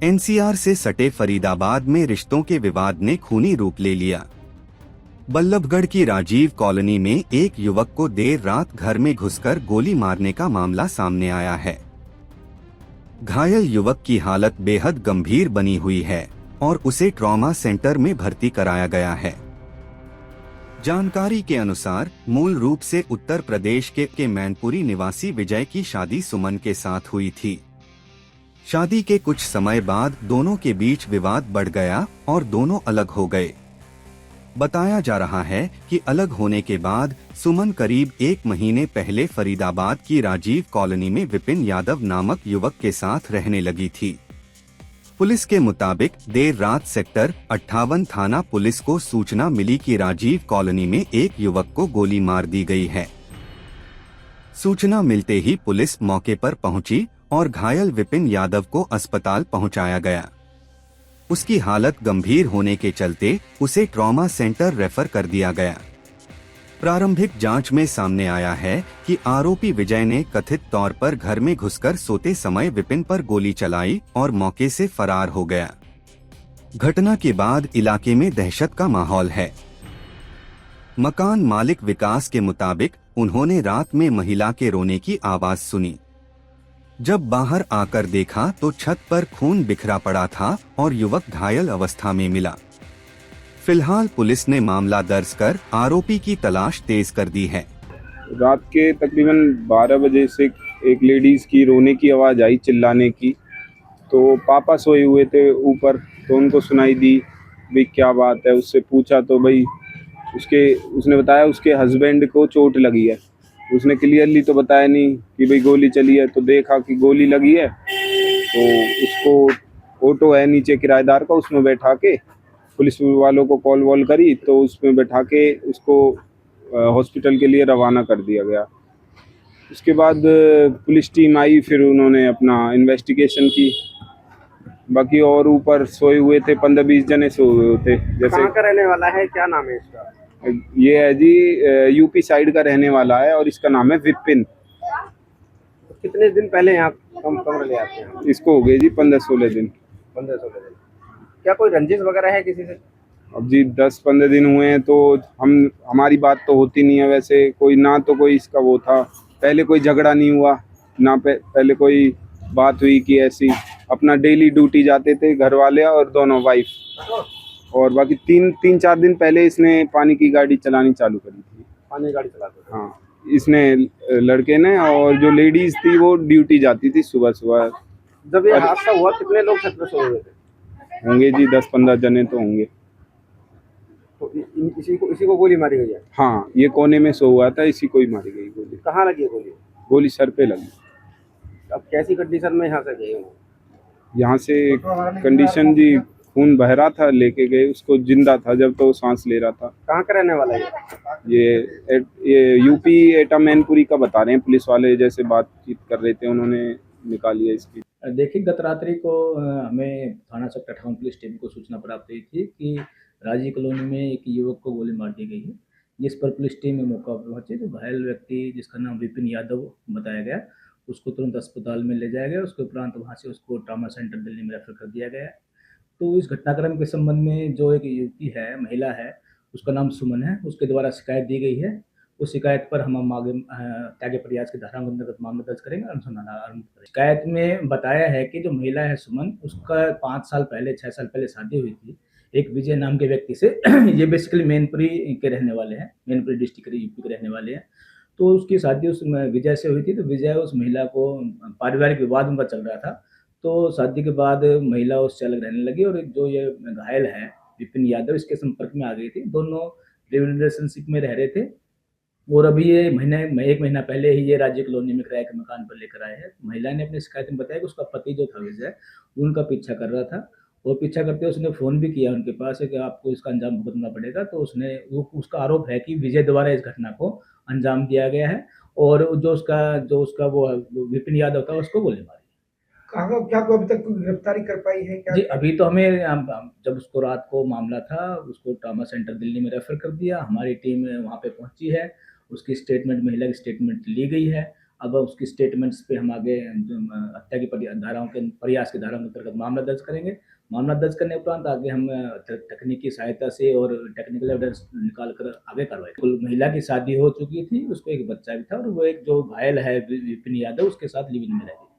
NCR से सटे फरीदाबाद में रिश्तों के विवाद ने खूनी रूप ले लिया। बल्लभगढ़ की राजीव कॉलोनी में एक युवक को देर रात घर में घुसकर गोली मारने का मामला सामने आया है। घायल युवक की हालत बेहद गंभीर बनी हुई है और उसे ट्रॉमा सेंटर में भर्ती कराया गया है। जानकारी के अनुसार मूल रूप से उत्तर प्रदेश के मैनपुरी निवासी विजय की शादी सुमन के साथ हुई थी। शादी के कुछ समय बाद दोनों के बीच विवाद बढ़ गया और दोनों अलग हो गए। बताया जा रहा है कि अलग होने के बाद सुमन करीब 1 महीने पहले फरीदाबाद की राजीव कॉलोनी में विपिन यादव नामक युवक के साथ रहने लगी थी। पुलिस के मुताबिक देर रात सेक्टर 58 थाना पुलिस को सूचना मिली कि राजीव कॉलोनी में एक युवक को गोली मार दी गई है। सूचना मिलते ही पुलिस मौके पर पहुंची और घायल विपिन यादव को अस्पताल पहुंचाया गया। उसकी हालत गंभीर होने के चलते उसे ट्रॉमा सेंटर रेफर कर दिया गया। प्रारंभिक जांच में सामने आया है कि आरोपी विजय ने कथित तौर पर घर में घुसकर सोते समय विपिन पर गोली चलाई और मौके से फरार हो गया। घटना के बाद इलाके में दहशत का माहौल है। मकान मालिक विकास के मुताबिक उन्होंने रात में महिला के रोने की आवाज सुनी। जब बाहर आकर देखा तो छत पर खून बिखरा पड़ा था और युवक घायल अवस्था में मिला। फिलहाल पुलिस ने मामला दर्ज कर आरोपी की तलाश तेज कर दी है। रात के तकरीबन 12 बजे से एक लेडीज की रोने की आवाज़ आई, चिल्लाने की। तो पापा सोए हुए थे ऊपर, तो उनको सुनाई दी, भाई क्या बात है। उससे पूछा तो भाई उसने बताया उसके हस्बैंड को चोट लगी है। उसने क्लियरली तो बताया नहीं कि भाई गोली चली है। तो देखा कि गोली लगी है तो उसको ऑटो है नीचे किराएदार का, उसमें बैठा के पुलिस वालों को कॉल वॉल करी तो उसमें बैठा के उसको हॉस्पिटल के लिए रवाना कर दिया गया। उसके बाद पुलिस टीम आई, फिर उन्होंने अपना इन्वेस्टिगेशन की। बाकी और ऊपर सोए हुए थे 15-20 जने सोए हुए थे। जैसे कहाँ का रहने वाला है, क्या नाम है इसका? ये है जी यूपी साइड का रहने वाला है और इसका नाम है विपिन। तो कितने दिन पहले यहाँ कमरे ले आते हैं? इसको हो गए जी 15-16 दिन। 15-16 दिन। क्या कोई रंजिश वगैरह है किसी से? अब जी 10-15 दिन हुए हैं तो हमारी बात तो होती नहीं है वैसे कोई, ना तो कोई इसका वो था, पहले कोई झगड़ा नहीं हुआ ना, पहले कोई बात हुई कि ऐसी। अपना डेली ड्यूटी जाते थे घर वाले और दोनों वाइफ। और बाकी 3-4 दिन पहले इसने पानी की गाड़ी चलानी चालू करी थी। पानी की गाड़ी चलाते थे? हाँ, इसने लड़के ने, और जो लेडीज थी वो ड्यूटी जाती थी सुबह सुबह। जब ये हादसा हुआ कितने लोग छत पे सोए हुए थे? होंगे जी 10-15 जने तो होंगे। तो इसी को गोली मारी गई है? हाँ, ये कोने में सो हुआ था, इसी को ही मारी गई गोली। कहाँ लगी है गोली? गोली सर पे लगी। अब कैसी कंडीशन में यहाँ से गए हो? यहाँ से कंडीशन जी खून बह रहा था, लेके गए उसको, जिंदा था जब तो सांस ले रहा था। कहाँ का रहने वाला है ये यूपी एटा मैनपुरी का बता रहे हैं पुलिस वाले, जैसे बातचीत कर रहे थे उन्होंने निकाली है इसकी। देखिए, गत रात्रि को हमें थाना सेक्टर 58 पुलिस टीम को सूचना प्राप्त हुई थी कि राजीव कॉलोनी में एक युवक को गोली मार दी गई है। जिस पर पुलिस टीम में मौका पर पहुंची तो घायल व्यक्ति जिसका नाम विपिन यादव बताया गया, उसको तुरंत अस्पताल में ले जाया गया। उसके उपरांत वहां से उसको ट्रॉमा सेंटर दिल्ली में रेफर कर दिया गया। तो इस घटनाक्रम के संबंध में जो एक युवती है, महिला है, उसका नाम सुमन है, उसके द्वारा शिकायत दी गई है। उस शिकायत पर हम आगे त्याज्य प्रयास के धारा के अंतर्गत मामला दर्ज करेंगे, अनुसंधान आरंभ करेंगे। शिकायत में बताया है कि जो महिला है सुमन, उसका 5 साल पहले 6 साल पहले शादी हुई थी एक विजय नाम के व्यक्ति से। ये बेसिकली मैनपुरी के रहने वाले हैं, मैनपुरी डिस्ट्रिक्ट यूपी के रहने वाले हैं। तो उसकी शादी उस विजय से हुई थी। तो विजय उस महिला को पारिवारिक विवाद उनका चल रहा था। तो शादी के बाद महिला उससे अलग रहने लगी और जो ये घायल है विपिन यादव, इसके संपर्क में आ गई थी। दोनों रिलेशनशिप में रह रहे थे और अभी ये 1 महीना पहले ही ये राज्य कॉलोनी में किराए के मकान पर लेकर आए हैं। महिला ने अपनी शिकायत में बताया कि उसका पति जो था विजय, उनका पीछा कर रहा था और पीछा करते उसने फ़ोन भी किया उनके पास कि आपको इसका अंजाम भुगतना पड़ेगा। तो उसका आरोप है कि विजय द्वारा इस घटना को अंजाम दिया गया है और जो उसका वो विपिन यादव था उसको गोली मारी। क्या को अभी तक गिरफ्तारी कर पाई है क्या? जी, अभी तो हमें जब उसको रात को मामला था, उसको ट्रॉमा सेंटर दिल्ली में रेफर कर दिया। हमारी टीम वहाँ पे पहुँची है, उसकी स्टेटमेंट, महिला की स्टेटमेंट ली गई है। अब उसकी स्टेटमेंट्स पे हम आगे हत्या की धाराओं के प्रयास की धाराओं के अंतर्गत मामला दर्ज करेंगे। मामला दर्ज करने उपरांत आगे हम तकनीकी सहायता से और टेक्निकल एविडेंस निकाल कर आगे कार्रवाई। कुल महिला की शादी हो चुकी थी, उसको एक बच्चा भी था और वो एक जो घायल है विपिन यादव उसके साथ लिव इन में रहती थी।